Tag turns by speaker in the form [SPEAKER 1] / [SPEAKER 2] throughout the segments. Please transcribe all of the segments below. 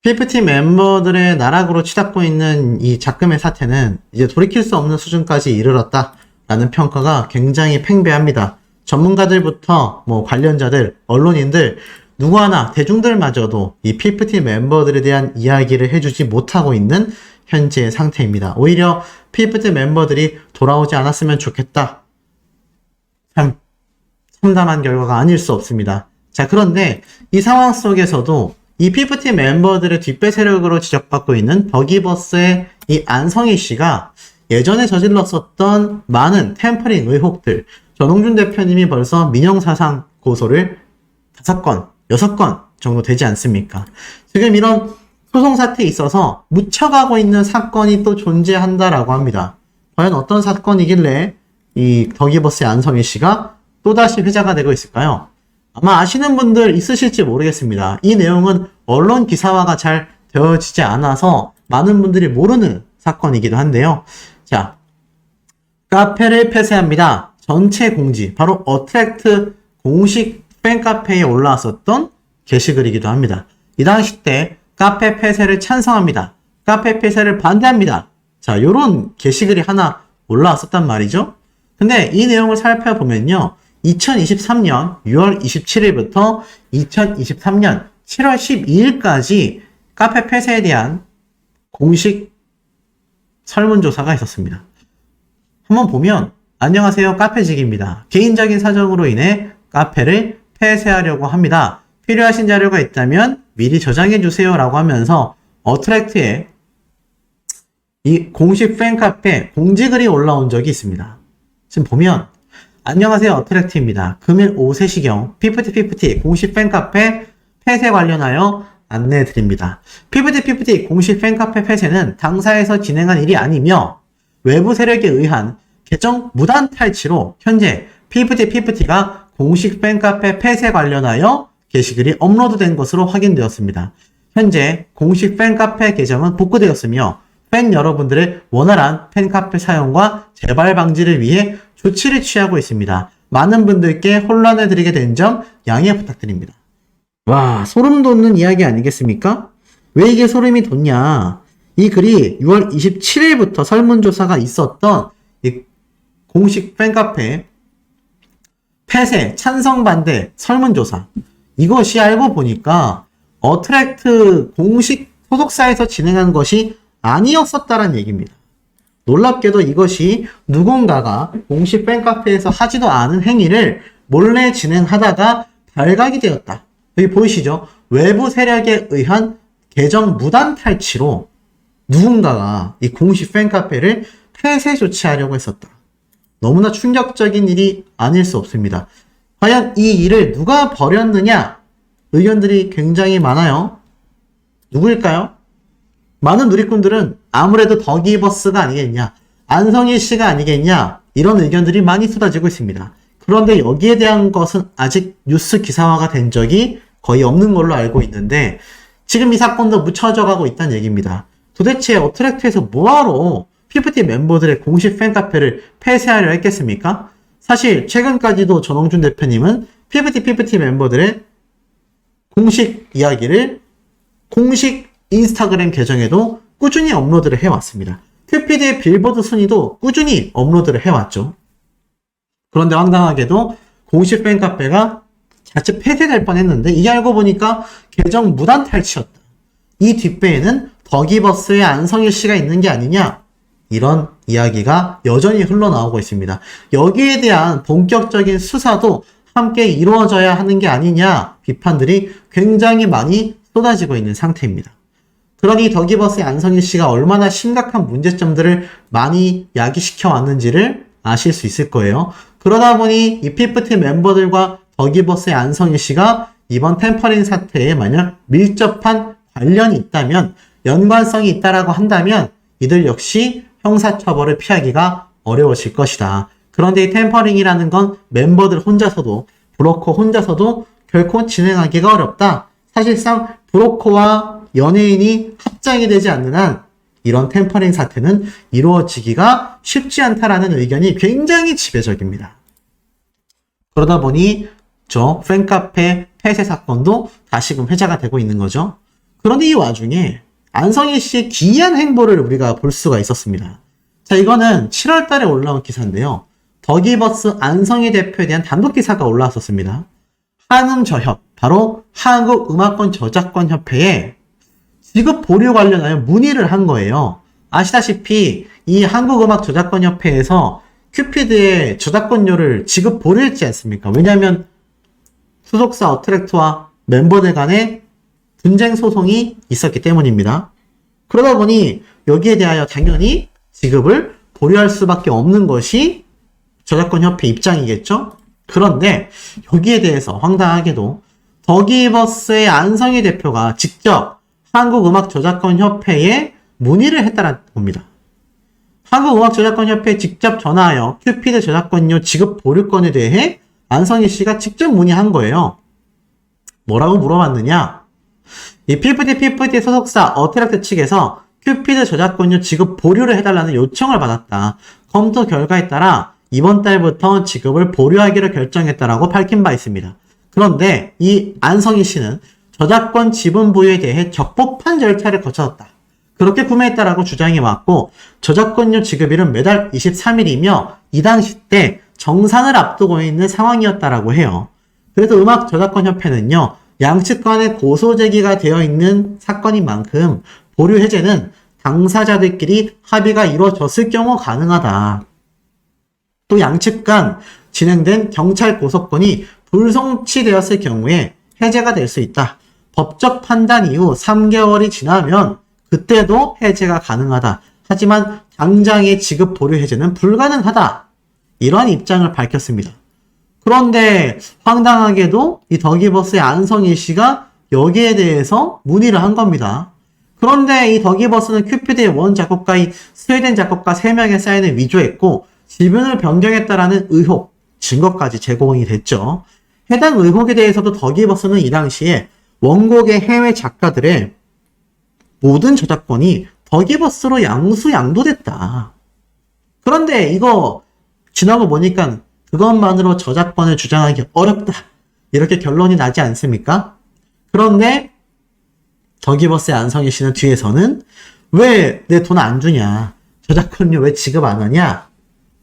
[SPEAKER 1] PFT 멤버들의 나락으로 치닫고 있는 이 작금의 사태는 이제 돌이킬 수 없는 수준까지 이르렀다라는 평가가 굉장히 팽배합니다. 전문가들부터 관련자들, 언론인들, 누구 하나 대중들마저도 이 PFT 멤버들에 대한 이야기를 해주지 못하고 있는 현재의 상태입니다. 오히려 PFT 멤버들이 돌아오지 않았으면 좋겠다. 참 참담한 결과가 아닐 수 없습니다. 자, 그런데 이 상황 속에서도 이 PFT 멤버들의 뒷배 세력으로 지적받고 있는 더기버스의 이 안성희 씨가 예전에 저질렀었던 많은 템퍼링 의혹들, 전홍준 대표님이 벌써 민형사상 고소를 5건, 6건 정도 되지 않습니까? 지금 이런 소송 사태에 있어서 묻혀가고 있는 사건이 또 존재한다라고 합니다. 과연 어떤 사건이길래 이 더기버스의 안성희 씨가 또다시 회자가 되고 있을까요? 아마 아시는 분들 있으실지 모르겠습니다. 이 내용은 언론 기사화가 잘 되어지지 않아서 많은 분들이 모르는 사건이기도 한데요. 자, 카페를 폐쇄합니다. 전체 공지, 바로 어트랙트 공식 팬카페에 올라왔었던 게시글이기도 합니다. 이 당시 때 카페 폐쇄를 찬성합니다. 카페 폐쇄를 반대합니다. 자, 요런 게시글이 하나 올라왔었단 말이죠. 근데 이 내용을 살펴보면요. 2023년 6월 27일부터 2023년 7월 12일까지 카페 폐쇄에 대한 공식 설문조사가 있었습니다. 한번 보면 안녕하세요, 카페직입니다. 개인적인 사정으로 인해 카페를 폐쇄하려고 합니다. 필요하신 자료가 있다면 미리 저장해 주세요 라고 하면서 어트랙트에 이 공식 팬카페 공지글이 올라온 적이 있습니다. 지금 보면 안녕하세요, 어트랙트입니다. 금일 오후 3시경 PFT 공식 팬카페 폐쇄 관련하여 안내해 드립니다. PFT 공식 팬카페 폐쇄는 당사에서 진행한 일이 아니며 외부 세력에 의한 계정 무단 탈취로 현재 PFT가 공식 팬카페 폐쇄 관련하여 게시글이 업로드된 것으로 확인되었습니다. 현재 공식 팬카페 계정은 복구되었으며 팬 여러분들의 원활한 팬카페 사용과 재발 방지를 위해 조치를 취하고 있습니다. 많은 분들께 혼란을 드리게 된 점 양해 부탁드립니다. 와, 소름 돋는 이야기 아니겠습니까? 왜 이게 소름이 돋냐? 이 글이 6월 27일부터 설문조사가 있었던 이 공식 팬카페 폐쇄 찬성 반대 설문조사, 이것이 알고 보니까 어트랙트 공식 소속사에서 진행한 것이 아니었었다는 얘기입니다. 놀랍게도 이것이 누군가가 공식 팬카페에서 하지도 않은 행위를 몰래 진행하다가 발각이 되었다. 여기 보이시죠? 외부 세력에 의한 계정 무단 탈취로 누군가가 이 공식 팬카페를 폐쇄 조치하려고 했었다. 너무나 충격적인 일이 아닐 수 없습니다. 과연 이 일을 누가 벌였느냐? 의견들이 굉장히 많아요. 누구일까요? 많은 누리꾼들은 아무래도 더기버스가 아니겠냐, 안성희 씨가 아니겠냐, 이런 의견들이 많이 쏟아지고 있습니다. 그런데 여기에 대한 것은 아직 뉴스 기사화가 된 적이 거의 없는 걸로 알고 있는데 지금 이 사건도 묻혀져 가고 있다는 얘기입니다. 도대체 어트랙트에서 뭐하러 PFT 멤버들의 공식 팬카페를 폐쇄하려 했겠습니까? 사실 최근까지도 전홍준 대표님은 PFT 멤버들의 공식 이야기를 공식 인스타그램 계정에도 꾸준히 업로드를 해왔습니다. 큐피드의 빌보드 순위도 꾸준히 업로드를 해왔죠. 그런데 황당하게도 공식 팬카페가 자칫 폐쇄될 뻔했는데 이게 알고 보니까 계정 무단 탈취였다. 이 뒷배에는 더기버스의 안성희 씨가 있는 게 아니냐, 이런 이야기가 여전히 흘러나오고 있습니다. 여기에 대한 본격적인 수사도 함께 이루어져야 하는 게 아니냐 비판들이 굉장히 많이 쏟아지고 있는 상태입니다. 그러니 더기버스의 안성희 씨가 얼마나 심각한 문제점들을 많이 야기시켜 왔는지를 아실 수 있을 거예요. 그러다 보니 이 PFT 멤버들과 더기버스의 안성희 씨가 이번 템퍼링 사태에 만약 밀접한 관련이 있다면, 연관성이 있다라고 한다면 이들 역시 형사처벌을 피하기가 어려워질 것이다. 그런데 이 템퍼링이라는 건 멤버들 혼자서도, 브로커 혼자서도 결코 진행하기가 어렵다. 사실상 브로커와 연예인이 합작이 되지 않는 한 이런 템퍼링 사태는 이루어지기가 쉽지 않다라는 의견이 굉장히 지배적입니다. 그러다 보니 저 팬카페 폐쇄 사건도 다시금 회자가 되고 있는 거죠. 그런데 이 와중에 안성희 씨의 기이한 행보를 우리가 볼 수가 있었습니다. 자, 이거는 7월 달에 올라온 기사인데요. 더기버스 안성희 대표에 대한 단독 기사가 올라왔었습니다. 한음저협, 바로 한국음악권 저작권 협회에 지급 보류 관련하여 문의를 한 거예요. 아시다시피 이 한국음악 저작권 협회에서 큐피드의 저작권료를 지급 보류했지 않습니까? 왜냐하면 소속사 어트랙트와 멤버들 간에 분쟁 소송이 있었기 때문입니다. 그러다 보니 여기에 대하여 당연히 지급을 보류할 수밖에 없는 것이 저작권 협회 입장이겠죠? 그런데 여기에 대해서 황당하게도 더기버스의 안성희 대표가 직접 한국음악저작권협회에 문의를 했다는 겁니다. 한국음악저작권협회에 직접 전화하여 큐피드 저작권료 지급 보류권에 대해 안성희 씨가 직접 문의한 거예요. 뭐라고 물어봤느냐? 이 피프티 소속사 어트랙트 측에서 큐피드 저작권료 지급 보류를 해달라는 요청을 받았다. 검토 결과에 따라 이번 달부터 지급을 보류하기로 결정했다라고 밝힌 바 있습니다. 그런데 이 안성희 씨는 저작권 지분 보유에 대해 적법한 절차를 거쳤다. 그렇게 구매했다라고 주장해 왔고 저작권료 지급일은 매달 23일이며 이 당시 때 정산을 앞두고 있는 상황이었다라고 해요. 그래서 음악저작권협회는요. 양측 간에 고소 제기가 되어 있는 사건인 만큼 보류 해제는 당사자들끼리 합의가 이루어졌을 경우 가능하다. 또 양측 간 진행된 경찰 고소건이 불송치되었을 경우에 해제가 될 수 있다. 법적 판단 이후 3개월이 지나면 그때도 해제가 가능하다. 하지만 당장의 지급 보류 해제는 불가능하다. 이러한 입장을 밝혔습니다. 그런데 황당하게도 이 더기버스의 안성희 씨가 여기에 대해서 문의를 한 겁니다. 그런데 이 더기버스는 큐피드의 원 작곡가인 스웨덴 작곡가 3명의 사인을 위조했고 지분을 변경했다라는 의혹, 증거까지 제공이 됐죠. 해당 의혹에 대해서도 더기버스는 이 당시에 원곡의 해외 작가들의 모든 저작권이 더기버스로 양도됐다. 그런데 이거 지나고 보니까 그것만으로 저작권을 주장하기 어렵다. 이렇게 결론이 나지 않습니까? 그런데 더기버스의 안성희 씨는 뒤에서는 왜 내 돈 안 주냐? 저작권료 왜 지급 안 하냐?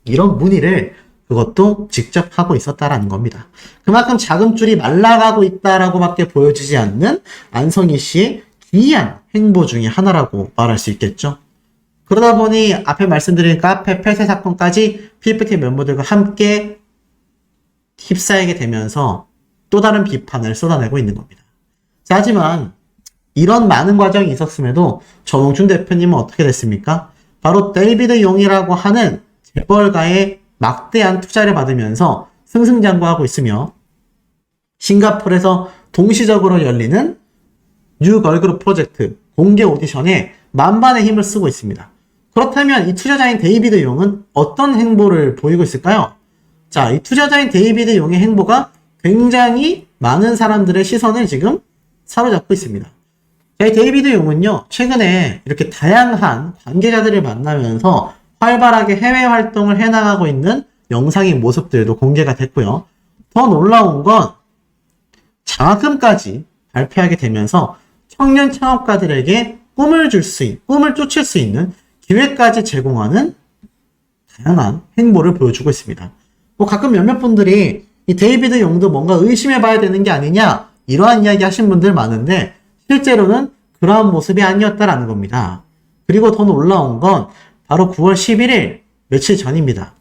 [SPEAKER 1] 이런 문의를 그것도 직접 하고 있었다라는 겁니다. 그만큼 자금줄이 말라가고 있다라고밖에 보여지지 않는 안성희 씨의 기이한 행보 중에 하나라고 말할 수 있겠죠. 그러다 보니 앞에 말씀드린 카페 폐쇄 사건까지 PFT 멤버들과 함께 휩싸이게 되면서 또 다른 비판을 쏟아내고 있는 겁니다. 자, 하지만 이런 많은 과정이 있었음에도 정홍준 대표님은 어떻게 됐습니까? 바로 데이비드 용이라고 하는 재벌가의 막대한 투자를 받으면서 승승장구하고 있으며 싱가포르에서 동시적으로 열리는 뉴 걸그룹 프로젝트 공개 오디션에 만반의 힘을 쓰고 있습니다. 그렇다면 이 투자자인 데이비드 용은 어떤 행보를 보이고 있을까요? 자, 이 투자자인 데이비드 용의 행보가 굉장히 많은 사람들의 시선을 지금 사로잡고 있습니다. 자, 이 데이비드 용은요, 최근에 이렇게 다양한 관계자들을 만나면서 활발하게 해외 활동을 해나가고 있는 영상의 모습들도 공개가 됐고요. 더 놀라운 건 장학금까지 발표하게 되면서 청년 창업가들에게 꿈을 쫓을 수 있는 기회까지 제공하는 다양한 행보를 보여주고 있습니다. 뭐 가끔 몇몇 분들이 이 데이비드 용도 뭔가 의심해봐야 되는 게 아니냐 이러한 이야기 하신 분들 많은데 실제로는 그러한 모습이 아니었다라는 겁니다. 그리고 더 놀라운 건 바로 9월 11일 며칠 전입니다.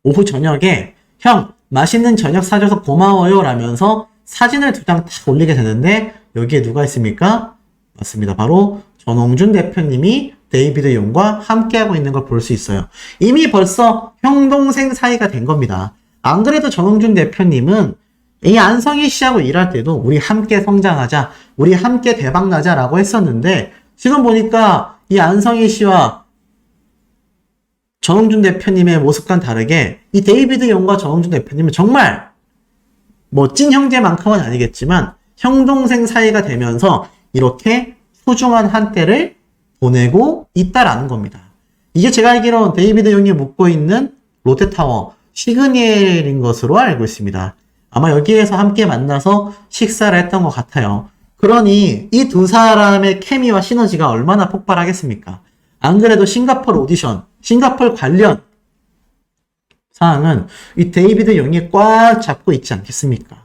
[SPEAKER 1] 오후 저녁에 형 맛있는 저녁 사줘서 고마워요 라면서 사진을 2장 탁 올리게 되는데 여기에 누가 있습니까? 맞습니다. 바로 전홍준 대표님이 데이비드 용과 함께하고 있는 걸 볼 수 있어요. 이미 벌써 형-동생 사이가 된 겁니다. 안 그래도 전홍준 대표님은 이 안성희 씨하고 일할 때도 우리 함께 성장하자, 우리 함께 대박나자 라고 했었는데 지금 보니까 이 안성희 씨와 전홍준 대표님의 모습과는 다르게 이 데이비드 용과 전홍준 대표님은 정말 뭐 찐 형제만큼은 아니겠지만 형-동생 사이가 되면서 이렇게 소중한 한때를 보내고 있다라는 겁니다. 이게 제가 알기로는 데이비드 용이 묵고 있는 롯데타워 시그니엘인 것으로 알고 있습니다. 아마 여기에서 함께 만나서 식사를 했던 것 같아요. 그러니 이 두 사람의 케미와 시너지가 얼마나 폭발하겠습니까? 안 그래도 싱가포르 오디션, 싱가포르 관련 사항은 이 데이비드 용이 꽉 잡고 있지 않겠습니까?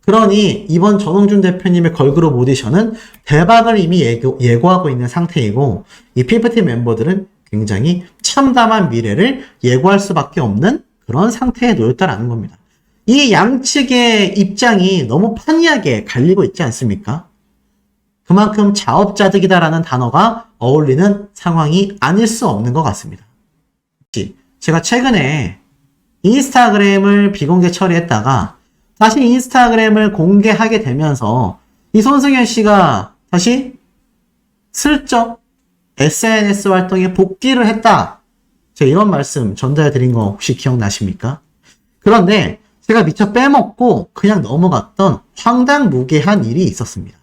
[SPEAKER 1] 그러니 이번 전홍준 대표님의 걸그룹 오디션은 대박을 이미 예고하고 있는 상태이고, 이 피프티 멤버들은 굉장히 참담한 미래를 예고할 수밖에 없는 그런 상태에 놓였다라는 겁니다. 이 양측의 입장이 너무 판이하게 갈리고 있지 않습니까? 그만큼 자업자득이다라는 단어가 어울리는 상황이 아닐 수 없는 것 같습니다. 제가 최근에 인스타그램을 비공개 처리했다가 다시 인스타그램을 공개하게 되면서 이 손승연 씨가 다시 슬쩍 SNS 활동에 복귀를 했다. 제가 이런 말씀 전달해 드린 거 혹시 기억나십니까? 그런데 제가 미처 빼먹고 그냥 넘어갔던 황당무계한 일이 있었습니다.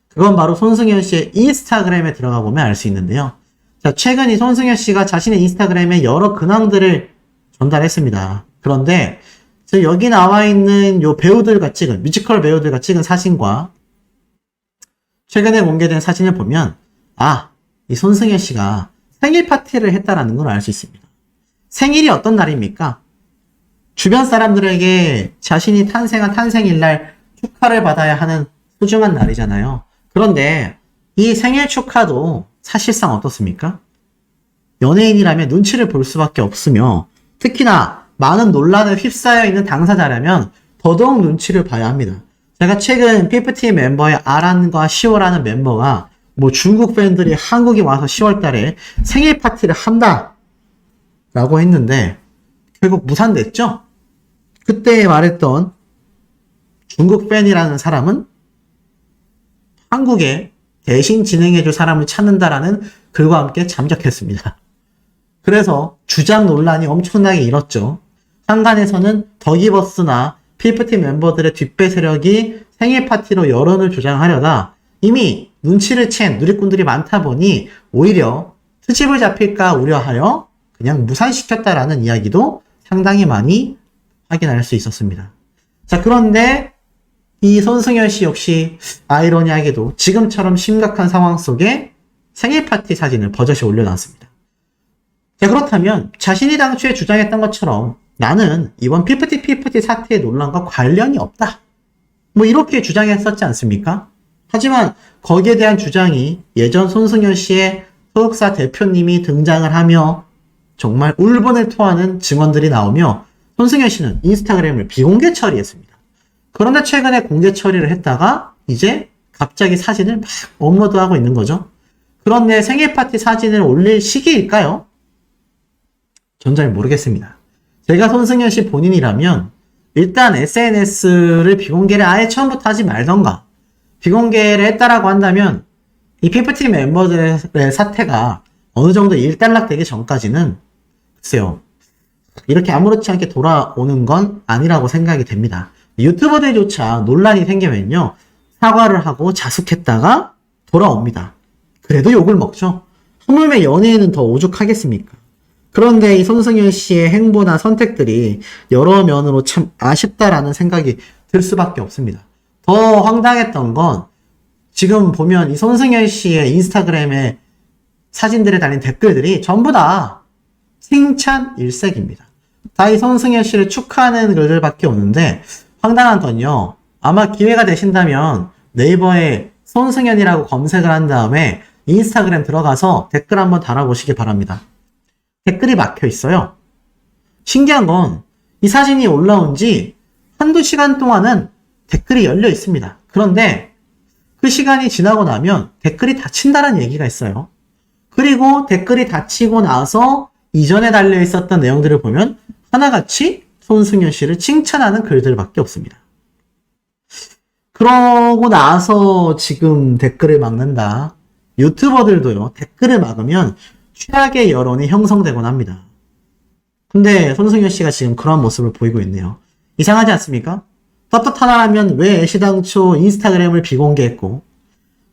[SPEAKER 1] 그건 바로 손승연 씨의 인스타그램에 들어가 보면 알 수 있는데요. 자, 최근 이 손승연 씨가 자신의 인스타그램에 여러 근황들을 전달했습니다. 그런데 여기 나와 있는 요 배우들과 찍은, 뮤지컬 배우들과 찍은 사진과 최근에 공개된 사진을 보면, 이 손승연 씨가 생일 파티를 했다라는 걸 알 수 있습니다. 생일이 어떤 날입니까? 주변 사람들에게 자신이 탄생한 탄생일날 축하를 받아야 하는 소중한 날이잖아요. 그런데 이 생일 축하도 사실상 어떻습니까? 연예인이라면 눈치를 볼 수밖에 없으며, 특히나 많은 논란에 휩싸여 있는 당사자라면 더더욱 눈치를 봐야 합니다. 제가 최근 피프티 멤버의 아란과 시오라는 멤버가 중국 팬들이 한국에 와서 10월달에 생일 파티를 한다 라고 했는데 결국 무산됐죠? 그때 말했던 중국 팬이라는 사람은 한국에 대신 진행해줄 사람을 찾는다라는 글과 함께 잠적했습니다. 그래서 주장 논란이 엄청나게 일었죠. 한간에서는 더기버스나 피프티 멤버들의 뒷배 세력이 생일 파티로 여론을 조장하려다 이미 눈치를 챈 누리꾼들이 많다 보니 오히려 트집을 잡힐까 우려하여 그냥 무산시켰다라는 이야기도 상당히 많이 확인할 수 있었습니다. 자, 그런데 이 손승연 씨 역시 아이러니하게도 지금처럼 심각한 상황 속에 생일 파티 사진을 버젓이 올려놨습니다. 자, 그렇다면 자신이 당초에 주장했던 것처럼 나는 이번 피프티 사태의 논란과 관련이 없다, 이렇게 주장했었지 않습니까? 하지만 거기에 대한 주장이 예전 손승연 씨의 소속사 대표님이 등장을 하며 정말 울분을 토하는 증언들이 나오며 손승연 씨는 인스타그램을 비공개 처리했습니다. 그런데 최근에 공개 처리를 했다가 이제 갑자기 사진을 막 업로드하고 있는 거죠. 그런데 생일 파티 사진을 올릴 시기일까요? 전 잘 모르겠습니다. 제가 손승연 씨 본인이라면 일단 SNS를 비공개를 아예 처음부터 하지 말던가, 비공개를 했다라고 한다면 이 피프티 멤버들의 사태가 어느 정도 일단락되기 전까지는 글쎄요, 이렇게 아무렇지 않게 돌아오는 건 아니라고 생각이 됩니다. 유튜버들조차 논란이 생기면요, 사과를 하고 자숙했다가 돌아옵니다. 그래도 욕을 먹죠. 하물며 연예인은 더 오죽하겠습니까? 그런데 이 손승연 씨의 행보나 선택들이 여러 면으로 참 아쉽다라는 생각이 들 수밖에 없습니다. 더 황당했던 건 지금 보면 이 손승연 씨의 인스타그램에 사진들에 달린 댓글들이 전부 다 칭찬 일색입니다. 다 이 손승연 씨를 축하하는 글들밖에 없는데, 황당한 건요, 아마 기회가 되신다면 네이버에 손승연이라고 검색을 한 다음에 인스타그램 들어가서 댓글 한번 달아보시기 바랍니다. 댓글이 막혀 있어요. 신기한 건 이 사진이 올라온 지 한두 시간 동안은 댓글이 열려 있습니다. 그런데 그 시간이 지나고 나면 댓글이 닫힌다는 얘기가 있어요. 그리고 댓글이 닫히고 나서 이전에 달려 있었던 내용들을 보면 하나같이 손승연 씨를 칭찬하는 글들밖에 없습니다. 그러고 나서 지금 댓글을 막는다. 유튜버들도요, 댓글을 막으면 최악의 여론이 형성되곤 합니다. 근데 손승연 씨가 지금 그런 모습을 보이고 있네요. 이상하지 않습니까? 떳떳하다면 왜 애시당초 인스타그램을 비공개했고,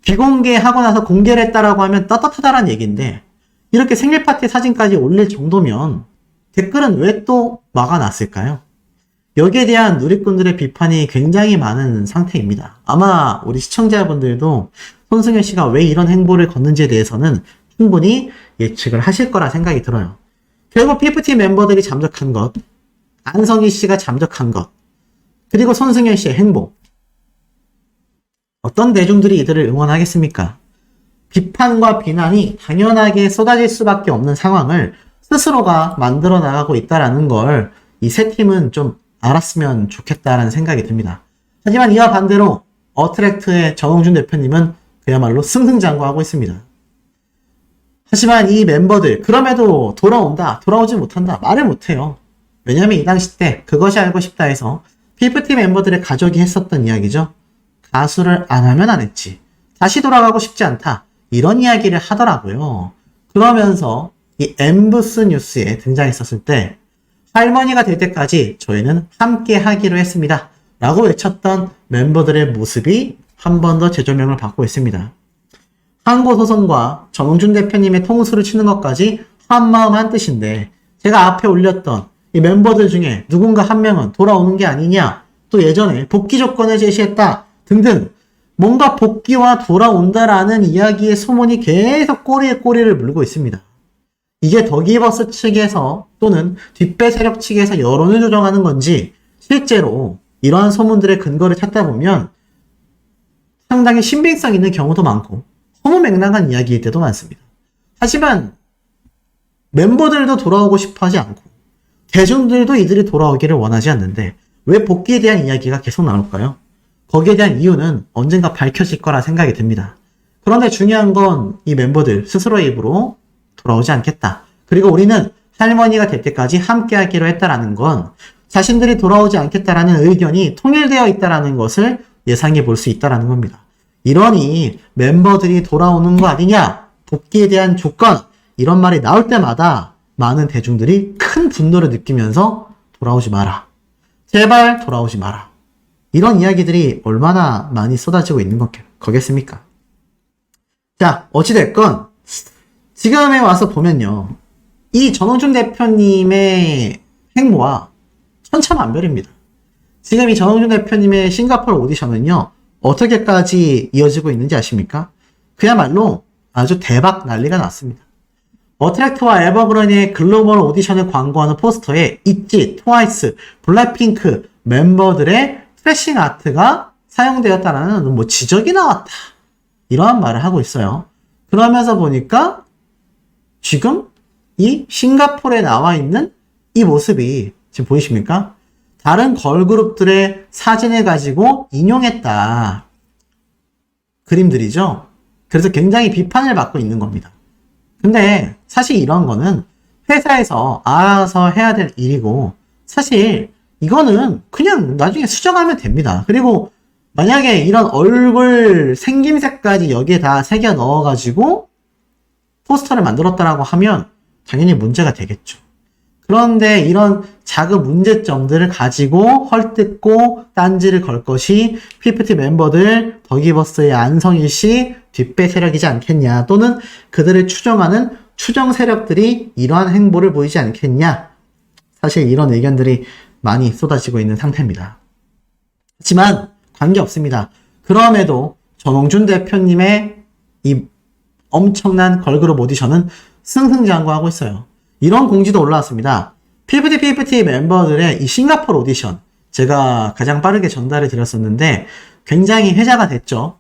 [SPEAKER 1] 비공개하고 나서 공개를 했다라고 하면 떳떳하다란 얘기인데, 이렇게 생일 파티 사진까지 올릴 정도면 댓글은 왜 또 막아놨을까요? 여기에 대한 누리꾼들의 비판이 굉장히 많은 상태입니다. 아마 우리 시청자분들도 손승현 씨가 왜 이런 행보를 걷는지에 대해서는 충분히 예측을 하실 거라 생각이 들어요. 결국 PFT 멤버들이 잠적한 것, 안성희 씨가 잠적한 것, 그리고 손승현 씨의 행보. 어떤 대중들이 이들을 응원하겠습니까? 비판과 비난이 당연하게 쏟아질 수밖에 없는 상황을 스스로가 만들어 나가고 있다는 걸 이 세 팀은 좀 알았으면 좋겠다라는 생각이 듭니다. 하지만 이와 반대로 어트랙트의 정홍준 대표님은 그야말로 승승장구하고 있습니다. 하지만 이 멤버들 그럼에도 돌아온다, 돌아오지 못한다 말을 못해요. 왜냐하면 이 당시 때 그것이 알고 싶다 해서 PFT 멤버들의 가족이 했었던 이야기죠. 가수를 안 하면 안 했지. 다시 돌아가고 싶지 않다. 이런 이야기를 하더라고요. 그러면서 이 엠부스 뉴스에 등장했었을 때 할머니가 될 때까지 저희는 함께 하기로 했습니다. 라고 외쳤던 멤버들의 모습이 한 번 더 재조명을 받고 있습니다. 항고소송과 정홍준 대표님의 통수를 치는 것까지 한마음 한뜻인데 제가 앞에 올렸던 이 멤버들 중에 누군가 한 명은 돌아오는 게 아니냐, 또 예전에 복귀 조건을 제시했다 등등 뭔가 복귀와 돌아온다라는 이야기의 소문이 계속 꼬리에 꼬리를 물고 있습니다. 이게 더기버스 측에서 또는 뒷배 세력 측에서 여론을 조정하는 건지 실제로 이러한 소문들의 근거를 찾다 보면 상당히 신빙성 있는 경우도 많고 허무맹랑한 이야기일 때도 많습니다. 하지만 멤버들도 돌아오고 싶어 하지 않고 대중들도 이들이 돌아오기를 원하지 않는데 왜 복귀에 대한 이야기가 계속 나올까요? 거기에 대한 이유는 언젠가 밝혀질 거라 생각이 듭니다. 그런데 중요한 건 이 멤버들 스스로의 입으로 돌아오지 않겠다. 그리고 우리는 할머니가 될 때까지 함께 하기로 했다라는 건 자신들이 돌아오지 않겠다라는 의견이 통일되어 있다라는 것을 예상해 볼 수 있다라는 겁니다. 이러니 멤버들이 돌아오는 거 아니냐, 복귀에 대한 조건, 이런 말이 나올 때마다 많은 대중들이 큰 분노를 느끼면서 돌아오지 마라. 제발 돌아오지 마라. 이런 이야기들이 얼마나 많이 쏟아지고 있는 거겠습니까? 자, 어찌됐건 지금에 와서 보면요. 이 정홍준 대표님의 행보와 천차만별입니다. 지금 이 정홍준 대표님의 싱가포르 오디션은요. 어떻게까지 이어지고 있는지 아십니까? 그야말로 아주 대박 난리가 났습니다. 어트랙트와 에버그런의 글로벌 오디션을 광고하는 포스터에 있지, 트와이스, 블랙핑크 멤버들의 트래싱 아트가 사용되었다는 뭐 지적이 나왔다. 이러한 말을 하고 있어요. 그러면서 보니까 지금 이 싱가포르에 나와 있는 이 모습이 지금 보이십니까? 다른 걸그룹들의 사진을 가지고 인용했다. 그림들이죠? 그래서 굉장히 비판을 받고 있는 겁니다. 근데 사실 이런 거는 회사에서 알아서 해야 될 일이고 사실 이거는 그냥 나중에 수정하면 됩니다. 그리고 만약에 이런 얼굴 생김새까지 여기에 다 새겨 넣어가지고 포스터를 만들었다라고 하면 당연히 문제가 되겠죠. 그런데 이런 작은 문제점들을 가지고 헐뜯고 딴지를 걸 것이 PFT 멤버들, 더기버스의 안성일 씨 뒷배 세력이지 않겠냐, 또는 그들을 추정하는 추정 세력들이 이러한 행보를 보이지 않겠냐. 사실 이런 의견들이 많이 쏟아지고 있는 상태입니다. 하지만 관계없습니다. 그럼에도 정홍준 대표님의 이 엄청난 걸그룹 오디션은 승승장구하고 있어요. 이런 공지도 올라왔습니다. PFT 멤버들의 이 싱가포르 오디션, 제가 가장 빠르게 전달을 드렸었는데 굉장히 회자가 됐죠.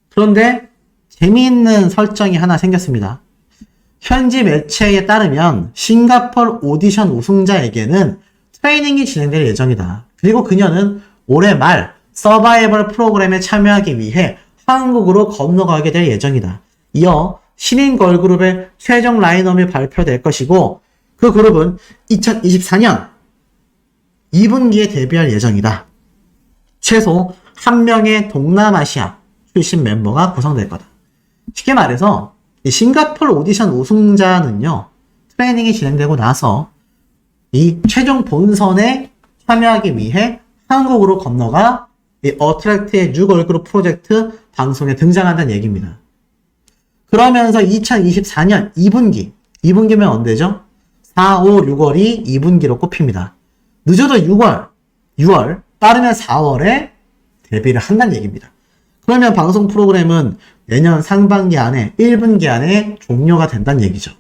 [SPEAKER 1] 그런데 재미있는 설정이 하나 생겼습니다. 현지 매체에 따르면 싱가포르 오디션 우승자에게는 트레이닝이 진행될 예정이다. 그리고 그녀는 올해 말 서바이벌 프로그램에 참여하기 위해 한국으로 건너가게 될 예정이다. 이어 신인 걸그룹의 최종 라인업이 발표될 것이고 그 그룹은 2024년 2분기에 데뷔할 예정이다. 최소 1명의 동남아시아 출신 멤버가 구성될 거다. 쉽게 말해서 이 싱가포르 오디션 우승자는요, 트레이닝이 진행되고 나서 이 최종 본선에 참여하기 위해 한국으로 건너가 이 어트랙트의 뉴 걸그룹 프로젝트 방송에 등장한다는 얘기입니다. 그러면서 2024년 2분기면 언제죠? 4, 5, 6월이 2분기로 꼽힙니다. 늦어도 6월, 6월, 빠르면 4월에 데뷔를 한다는 얘기입니다. 그러면 방송 프로그램은 내년 상반기 안에 1분기 안에 종료가 된다는 얘기죠.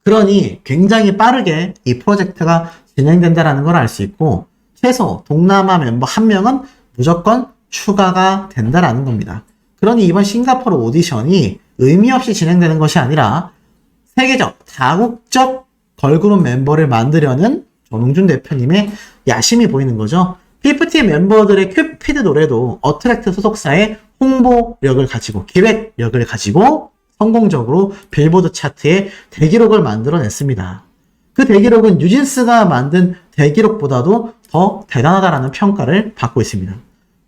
[SPEAKER 1] 그러니 굉장히 빠르게 이 프로젝트가 진행된다는 걸 알 수 있고 최소 동남아 멤버 1명은 무조건 추가가 된다라는 겁니다. 그러니 이번 싱가포르 오디션이 의미 없이 진행되는 것이 아니라 세계적, 다국적 걸그룹 멤버를 만들려는 전홍준 대표님의 야심이 보이는 거죠. 피프티 멤버들의 큐피드 노래도 어트랙트 소속사의 홍보력을 가지고 기획력을 가지고 성공적으로 빌보드 차트에 대기록을 만들어냈습니다. 그 대기록은 뉴진스가 만든 대기록보다도 더 대단하다라는 평가를 받고 있습니다.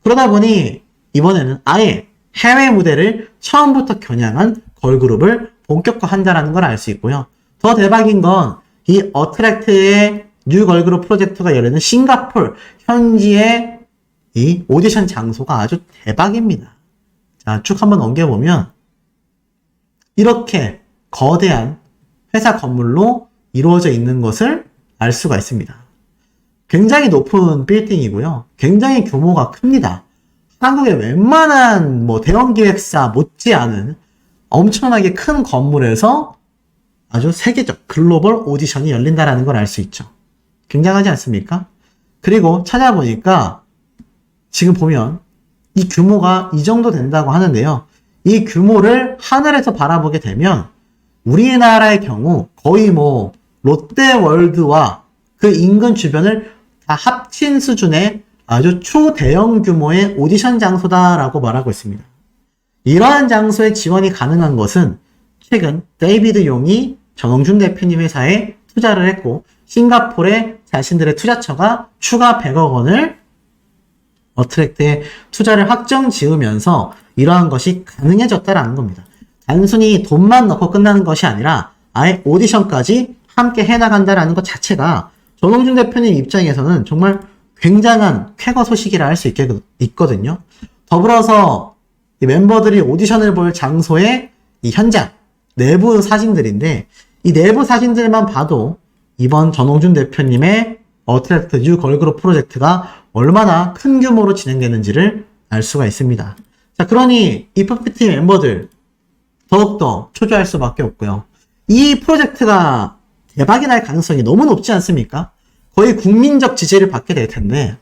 [SPEAKER 1] 그러다 보니 이번에는 아예 해외 무대를 처음부터 겨냥한 걸그룹을 본격화한다는 걸 알 수 있고요. 더 대박인 건 이 어트랙트의 뉴 걸그룹 프로젝트가 열리는 싱가폴 현지의 이 오디션 장소가 아주 대박입니다. 자, 쭉 한번 넘겨보면 이렇게 거대한 회사 건물로 이루어져 있는 것을 알 수가 있습니다. 굉장히 높은 빌딩이고요. 굉장히 규모가 큽니다. 한국의 웬만한 대형 기획사 못지않은 엄청나게 큰 건물에서 아주 세계적 글로벌 오디션이 열린다는 걸 알 수 있죠. 굉장하지 않습니까? 그리고 찾아보니까 지금 보면 이 규모가 이 정도 된다고 하는데요. 이 규모를 하늘에서 바라보게 되면 우리나라의 경우 거의 롯데월드와 그 인근 주변을 다 합친 수준의 아주 초대형 규모의 오디션 장소다라고 말하고 있습니다. 이러한 장소에 지원이 가능한 것은 최근 데이비드 용이 전홍준 대표님 회사에 투자를 했고 싱가포르에 자신들의 투자처가 추가 100억 원을 어트랙트에 투자를 확정 지으면서 이러한 것이 가능해졌다라는 겁니다. 단순히 돈만 넣고 끝나는 것이 아니라 아예 오디션까지 함께 해나간다라는 것 자체가 전홍준 대표님 입장에서는 정말 굉장한 쾌거 소식이라 할 수 있거든요. 더불어서 이 멤버들이 오디션을 볼 장소의 이 현장, 내부 사진들인데 이 내부 사진들만 봐도 이번 전홍준 대표님의 어트랙트 뉴 걸그룹 프로젝트가 얼마나 큰 규모로 진행되는지를 알 수가 있습니다. 자, 그러니 이 퍼피티 멤버들 더욱더 초조할 수밖에 없고요. 이 프로젝트가 대박이 날 가능성이 너무 높지 않습니까? 거의 국민적 지지를 받게 될 텐데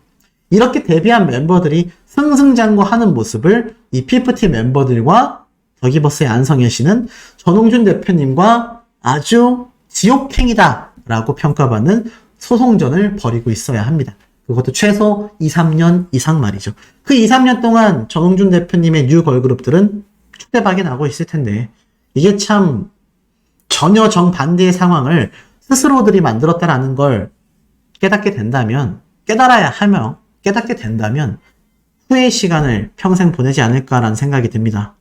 [SPEAKER 1] 이렇게 데뷔한 멤버들이 승승장구하는 모습을 이 피프티 멤버들과 더기버스의 안성현 씨는 전홍준 대표님과 아주 지옥행이다 라고 평가받는 소송전을 벌이고 있어야 합니다. 그것도 최소 2-3년 이상 말이죠. 그 2-3년 동안 전홍준 대표님의 뉴 걸그룹들은 축대박이 나고 있을 텐데 이게 참 전혀 정반대의 상황을 스스로들이 만들었다라는 걸 깨닫게 된다면 깨닫게 된다면 후회의 시간을 평생 보내지 않을까라는 생각이 듭니다.